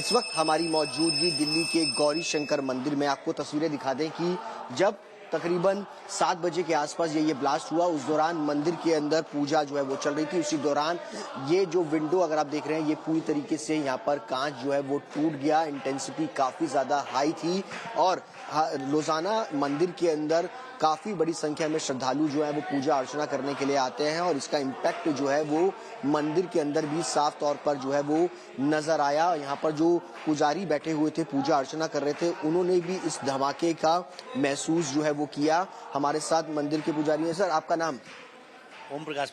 इस वक्त हमारी मौजूदगी दिल्ली के गौरी शंकर मंदिर में। आपको तस्वीरें दिखा दें कि जब तकरीबन 7 बजे के आसपास ये ब्लास्ट हुआ, उस दौरान मंदिर के अंदर पूजा जो है वो चल रही थी। उसी दौरान ये जो विंडो अगर आप देख रहे हैं, ये पूरी तरीके से यहाँ पर कांच जो है वो टूट गया। इंटेंसिटी काफी ज्यादा हाई थी और रोजाना मंदिर के अंदर काफी बड़ी संख्या में श्रद्धालु जो है वो पूजा अर्चना करने के लिए आते हैं और इसका इम्पैक्ट जो है वो मंदिर के अंदर भी साफ तौर पर जो है वो नजर आया। यहाँ पर जो पुजारी बैठे हुए थे, पूजा अर्चना कर रहे थे, उन्होंने भी इस धमाके का महसूस जो है वो किया। हमारे साथ मंदिर के पुजारी हैं। सर, आपका नाम? ओम प्रकाश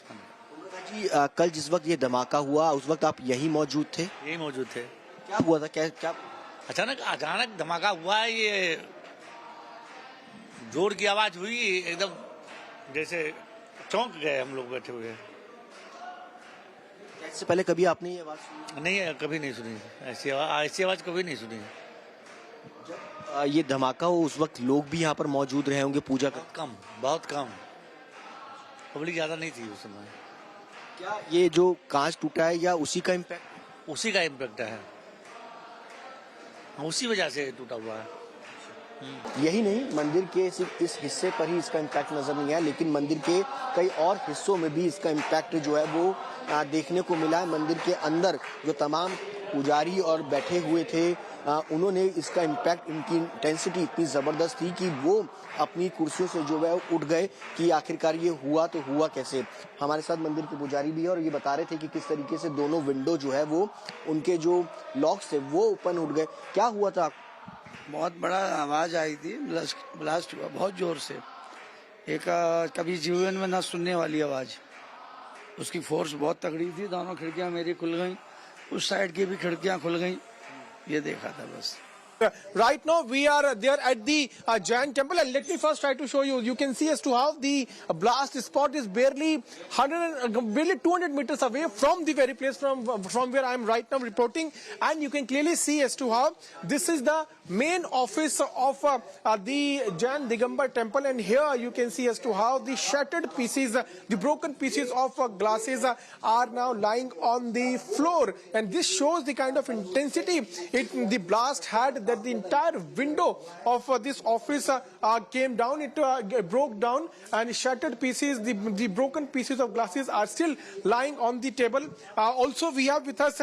जी, कल जिस वक्त ये धमाका हुआ उस वक्त आप यही मौजूद थे? यही मौजूद थे। क्या हुआ था? क्या अचानक धमाका हुआ है। ये जोर की आवाज हुई, एकदम जैसे चौंक गए हम लोग बैठे हुए। इससे पहले कभी आपने ये आवाज सुनी? नहीं, कभी नहीं सुनी ऐसी आवाज कभी नहीं सुनी। जब ये धमाका हो उस वक्त लोग भी यहाँ पर मौजूद रहे होंगे पूजा कर? बहुत कम, पब्लिक ज्यादा नहीं थी उस समय। क्या ये जो कांच टूटा है या उसी का इम्पैक्ट? उसी का इम्पैक्ट है, उसी वजह से टूटा हुआ है। यही नहीं, मंदिर के सिर्फ इस हिस्से पर ही इसका इम्पैक्ट नजर नहीं आया, लेकिन मंदिर के कई और हिस्सों में भी इसका इम्पैक्ट जो है वो देखने को मिला है। मंदिर के अंदर जो तमाम पुजारी और बैठे हुए थे, उन्होंने इसका इम्पैक्ट, इनकी इंटेंसिटी इतनी जबरदस्त थी कि वो अपनी कुर्सियों से जो है उठ गए कि आखिरकार ये हुआ तो हुआ कैसे। हमारे साथ मंदिर के पुजारी भी है और ये बता रहे थे कि किस तरीके से दोनों विंडो जो है वो, उनके जो लॉक्स थे वो ओपन उठ गए। क्या हुआ था? बहुत बड़ा आवाज आई थी, ब्लास्ट हुआ बहुत जोर से। एक कभी जीवन में ना सुनने वाली आवाज, उसकी फोर्स बहुत तगड़ी थी। दोनों खिड़कियां मेरी खुल गई, उस साइड की भी खिड़कियां खुल गई। ये देखा था बस। Right now we are there at the Jain temple, and let me first try to show you. You can see as to how the blast spot is barely 200 meters away from the very place from where I am right now reporting, and you can clearly see as to how this is the main office of the Jain Digambar temple, and here you can see as to how the shattered pieces, the broken pieces of glasses are now lying on the floor, and this shows the kind of intensity the blast had, that the entire window of this office came down. It broke down, and shattered pieces, the broken pieces of glasses are still lying on the table. Also, we have with us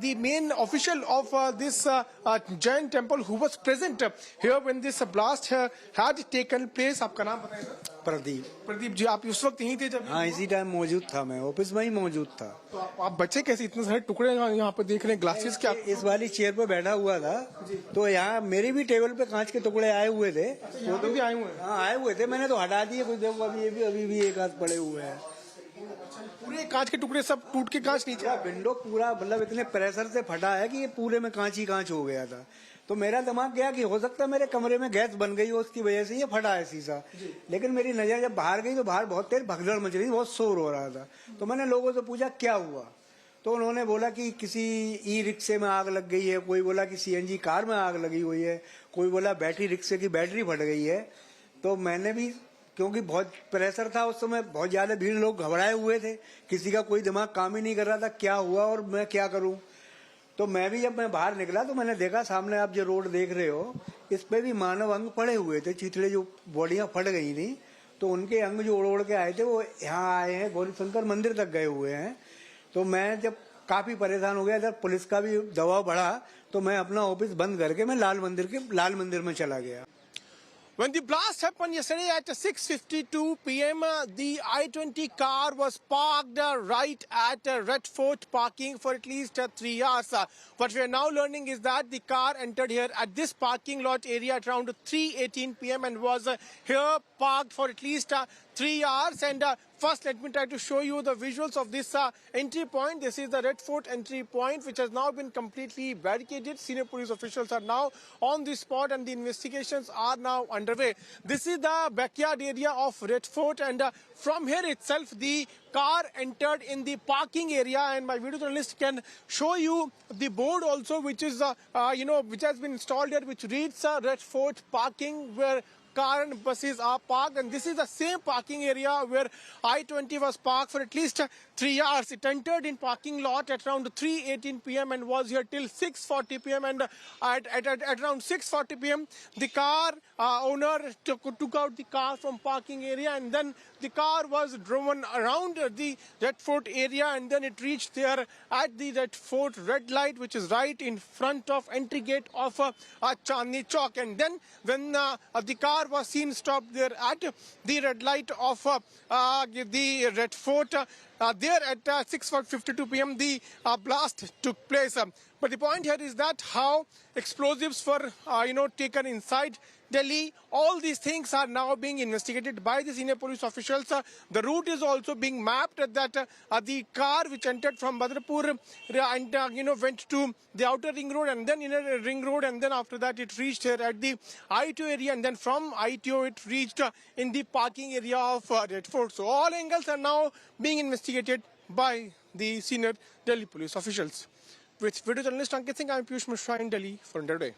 the main official of this Jain temple who was present here when this blast had taken place. आपका नाम बताइए? प्रदीप। प्रदीप जी, आप उस वक्त यहीं थे जब? हाँ, इसी टाइम मौजूद था, मैं ऑफिस में ही मौजूद था। तो आप बच्चे कैसे? इतने सारे टुकड़े यहाँ पर देख रहे हैं, ग्लासेस क्या? इस वाली चेयर पर बैठा हुआ था, तो यहाँ मेरी भी टेबल पे कांच के टुकड़े आए हुए थे। वो तो भी आए हुए हैं? हाँ, आए हुए थे, मैंने तो हटा दिए। कुछ देखो, अभी भी एक हाथ पड़े हुए हैं। पूरे कांच के टुकड़े सब टूट के कांच नीचे? विंडो पूरा, मतलब इतने प्रेशर से फटा है कि ये पूरे में कांच ही कांच हो गया था। तो मेरा दिमाग गया कि हो सकता है मेरे कमरे में गैस बन गई हो, उसकी वजह से ये फटा है शीशा। लेकिन मेरी नजर जब बाहर गई तो बाहर बहुत तेज भगदड़ मच रही थी, बहुत शोर हो रहा था। तो मैंने लोगों से पूछा क्या हुआ, तो उन्होंने बोला कि किसी ई रिक्शे में आग लग गई है, कोई बोला कि सीएनजी कार में आग लगी हुई है, कोई बोला बैटरी रिक्शे की बैटरी फट गई है। तो मैंने भी, क्योंकि बहुत प्रेशर था उस समय, बहुत ज्यादा भीड़, लोग घबराए हुए थे, किसी का कोई दिमाग काम ही नहीं कर रहा था क्या हुआ और मैं क्या करूं। तो जब मैं बाहर निकला तो मैंने देखा सामने आप जो रोड देख रहे हो, इस पे भी मानव अंग पड़े हुए थे, चिथड़े जो बॉडियां फट गई थी, तो उनके अंग जो उड़ के आए थे वो यहाँ आए हैं, गौरी शंकर मंदिर तक गए हुए हैं। तो मैं जब काफी परेशान हो गया, इधर पुलिस का भी दबाव बढ़ा, तो मैं अपना ऑफिस बंद करके मैं लाल मंदिर में चला गया। When the blast happened yesterday at 6:52 p.m., the I-20 car was parked right at Red Fort parking for at least 3 hours. What we are now learning is that the car entered here at this parking lot area at around 3:18 p.m. and was here parked for at least 3 hours. And first, let me try to show you the visuals of this entry point. This is the Red Fort entry point, which has now been completely barricaded. Senior police officials are now on the spot and the investigations are now underway. This is the backyard area of Red Fort, and from here itself, the car entered in the parking area, and my video journalist can show you the board also, which is which has been installed here, which reads Red Fort parking, where car and buses are parked, and this is the same parking area where I-20 was parked for at least 3 hours. It entered in parking lot at around 3:18 p.m. and was here till 6:40 p.m. And at around 6:40 p.m. the car owner took out the car from parking area, and then the car was driven around the Red Fort area, and then it reached there at the Red Fort red light, which is right in front of entry gate of Chandni Chowk. And then when the car was seen stopped there at the red light of the Red Fort, there at 6:52 p.m. the blast took place. But the point here is that how explosives were taken inside Delhi. All these things are now being investigated by the senior police officials. The route is also being mapped, that the car which entered from Badrapur and went to the outer ring road and then inner ring road, and then after that it reached here at the ITO area, and then from ITO it reached in the parking area of Red Fort. So all angles are now being investigated by the senior Delhi police officials. With video journalist Ankit Singh, I'm Piyush Mishra in Delhi for India Today.